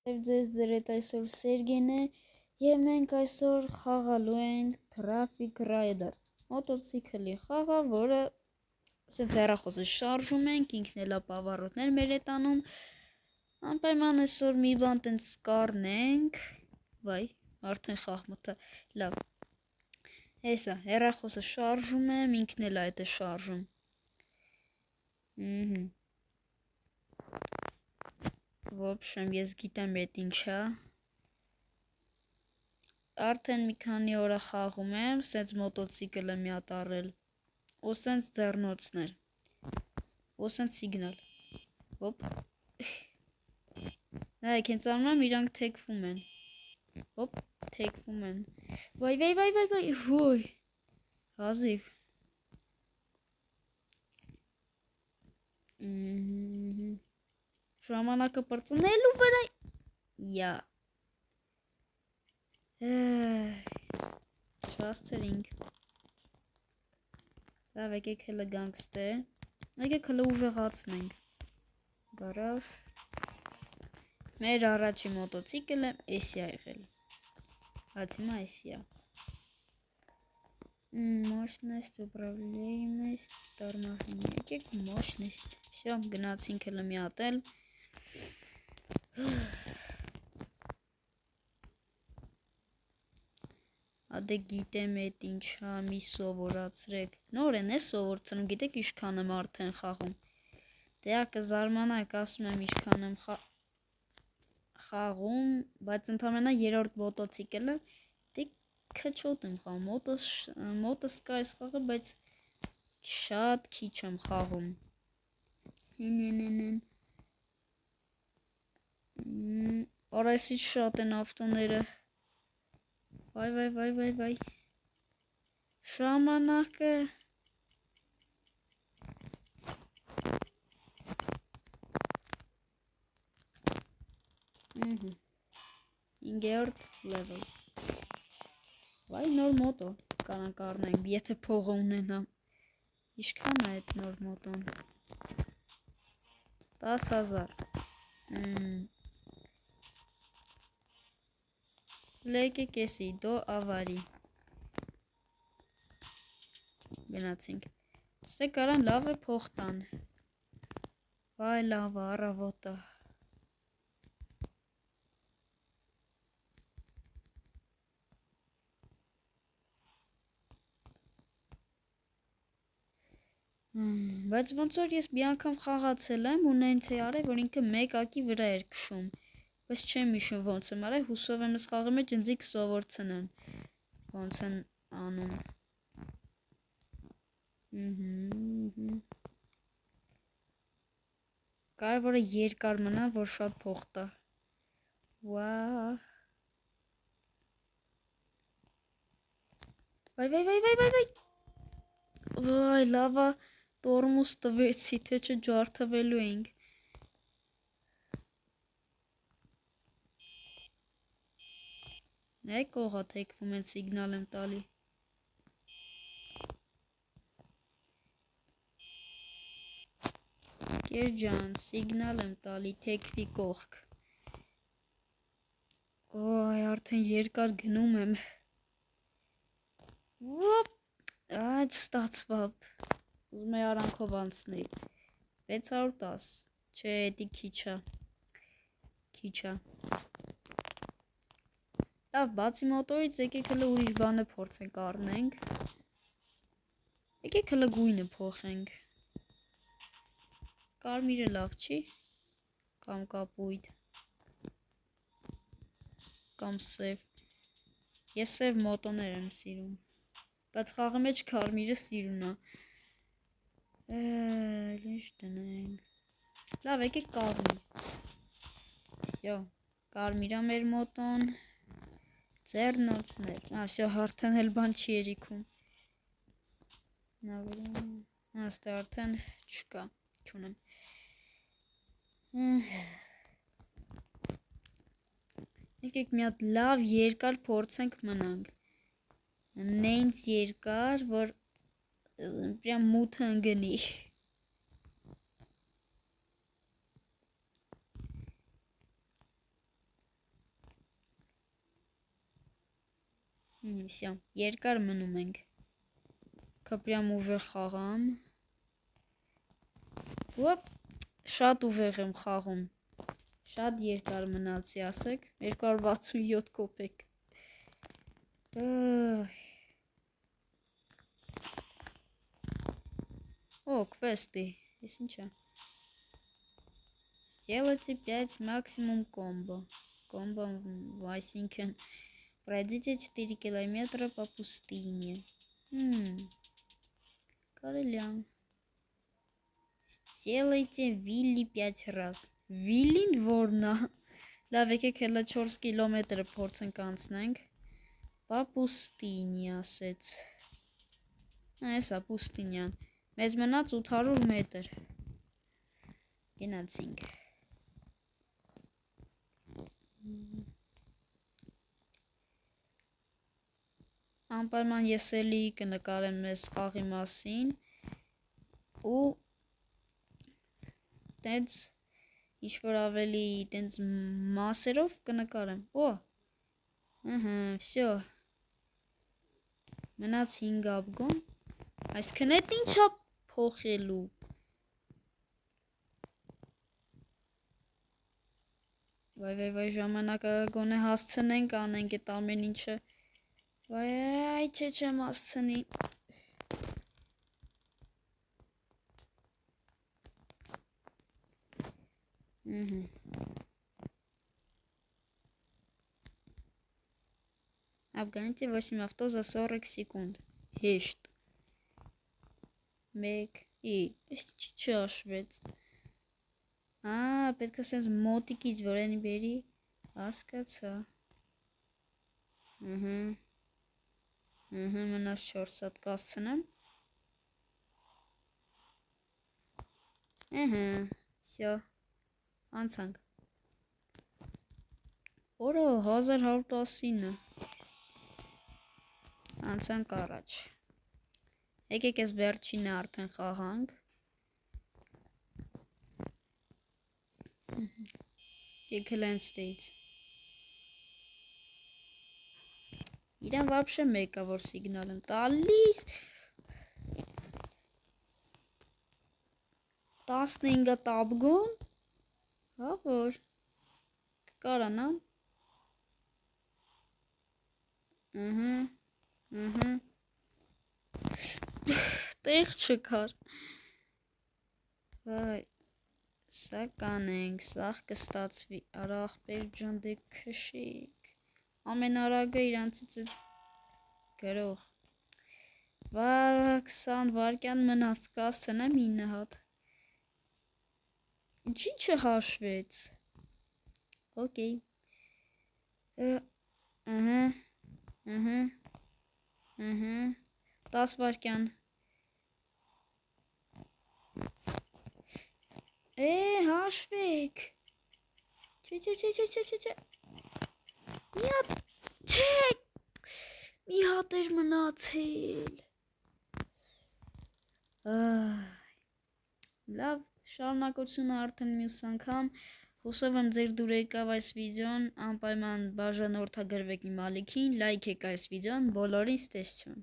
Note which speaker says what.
Speaker 1: Եվ ձեզ ձերդ այսօր Սերգեն է և մենք այսօր խաղալու ենք Traffic Rider մոտոցիկլի խաղը, որը սենց հեռախոսը շարժում ենք, ինքն էլ ապավառոտներ մեր է տանում, անպայման այսօր մի բան տենց կառնենք, վայ, արդեն խաղմտը, լավ, հեսա, հեռախոսը շարժում եմ, ինքն էլ այդ է շարժում, В общем, ես գիտեմ էդ ինչա, արդեն մի քանի օր խաղում եմ, սենց մոտոցիկլ եմ մի հատ առել, ու սենց ձեռնոցներ, ու սենց սիգնալ, հոպ, նայեք, հենց անում եմ, իրանք թեքվում են, հոպ, թեքվում են, վայ, հոյ, հազիվ, ժամանակը պրծնելու վրա, յա, չհասցրինք, լավ եկեք հլը գանք ստե, եկեք հլը ուժեղացնենք, գարաժ, մեր առաջի մոտոցիկլը էսի ա եղել, հաց հիմա էսի ա, մощность, управляемость, торможение, եկեք մощность, всё, գնացինք հլը մի հատ էլ, Ադե գիտեմ էդ ինչա, մի սովորացրեք, նորեն է սովորցնում, գիտեք իշքան եմ արդեն խաղում, դեա կզարմանաք, ասում եմ իշքան եմ խաղում, բայց ընդամենը երրորդ մոտոցիկլը, դե քչոտ եմ խաղում, մոտս կա այս խաղը, բայց շատ քիչ եմ խաղում, արայսից շատ են ավտոները, վայ, ժամանակը, ինգերորդ լևել, վայ նոր մոտո, կարանք առնենք, եթե փողը ունենամ, իշքան է այդ նոր մոտոն, 10,000, լեկեք էսի, դո ավարի, գնացինք, ստե կարան լավ է փող տան, վայ լավ է, առավոտ է, բայց ոնց որ ես մի անգամ խաղացել եմ ու նենց է արել, որ ինքը մեկ ակի վրա էր քշում, բայց չեմ հիշում ոնց եմ արել, հուսով եմ ես խաղի մեջ ընձի կսովորցնեմ, ոնց են անում, կարևորը երկար մնա, որ շատ փող տա, վայ, լավա, տորմուզ տվեցի, թե չէ ջարդվելու էինք, նայեք կողա թեքվում են, սիգնալ եմ տալի, կեր ջան, սիգնալ եմ տալի, թեքվի կողք, ոյ, արդեն երկար գնում եմ, չստացվավ, ուզում էի արանքով անցնել, 610, չէ, էդի քիչ է, լավ, բացի մոտոյից, եկեք հլը ուրիշ բանը փորձենք առնենք, եկեք հլը գույնը փոխենք, կարմիրը լավ չի, կամ կապույտ, կամ սև, ես սև մոտոներ եմ սիրում, բայց խաղի մեջ կարմիրը սիրուն է, ինչ դնենք, լավ եկեք կարմիր, վсё, կարմիր է մեր մոտոն, ձեռնոցներ, վсё, արդեն էլ բան չի երիքում, ստե արդեն չկա, չունեմ, եկեք մի հատ լավ երկար փորձենք մնանք, նենց երկար, որ պրям մութը ընգնի, Всё, երկար մնում ենք։ Կապրյամ ուժեղ խաղամ։ Ոպ, շատ ուժեղ եմ խաղում։ Շատ երկար մնացի, ասեք, 267 կոպեկ։ О, квесты. Если ничего. Сделайте 5 максимум комбо. Комбо Васенькин. Пройдите 4 километра по пустыне. Короля. Сделайте Вилли 5 раз. Վիլին որն է։ Լավ, եկեք հելա 4 կիլոմետր փորձենք անցնենք։ Պա պուստինի ասեց։ Էսա պուստինյան։ Մեզ մնաց 800 մետր։ Գնացինք։ Անպայման ես էլի կնկարեմ մեզ խաղի մասին ու տենց ինչ-որ ավելի տենց մասերով կնկարեմ։ Օ, всё։ Մնաց 5 աբգոն։ Այսքան էդ ինչա փոխելու։ Վայ, ժամանակը գոնե հասցնենք անենք այդ ամեն ինչը։ Վայ, չեմ հասցնի։ Обгоните 8 авто за 40 секунд. Հեշտ։ 1 չհաշվեց։ Պետք է սենց մոտիկից որ են բերի, հասկացա։ Մնաց 4 հատ կասցնեմ։ Всё, անցանք։ Օրը 1119։ Անցանք առաջ։ Եկեք ես վերջինը արդեն խաղանք։ Եկել States։ Իրան вообще մեկա որ սիգնալ եմ տալիս։ 15 տաբգոն։ Հա որ կկարանամ։ Տեղ չկար։ Վայ, սա կանենք, սաղ կստացվի, արա աղբեր ջան դե քշիկ։ Ամենարագը իրանցից է գրող։ Վա 20 վարկյան մնաց կասցնեմ 9 հատ։ Ինչի չհաշվեց։ Okay։ 10 վարկյան։ Հաշվեք։ Չէ։ Մի հատ, չէ։ Մի հատ էր մնացել։ Լավ, շարունակությունը արդեն մյուս անգամ։ Հուսով եմ ձեր դուր եկավ այս վիդեոն, անպայման բաժանորդագրվեք իմ ալիքին, լայք եք այս վիդեոն, բոլորին ցտեսություն։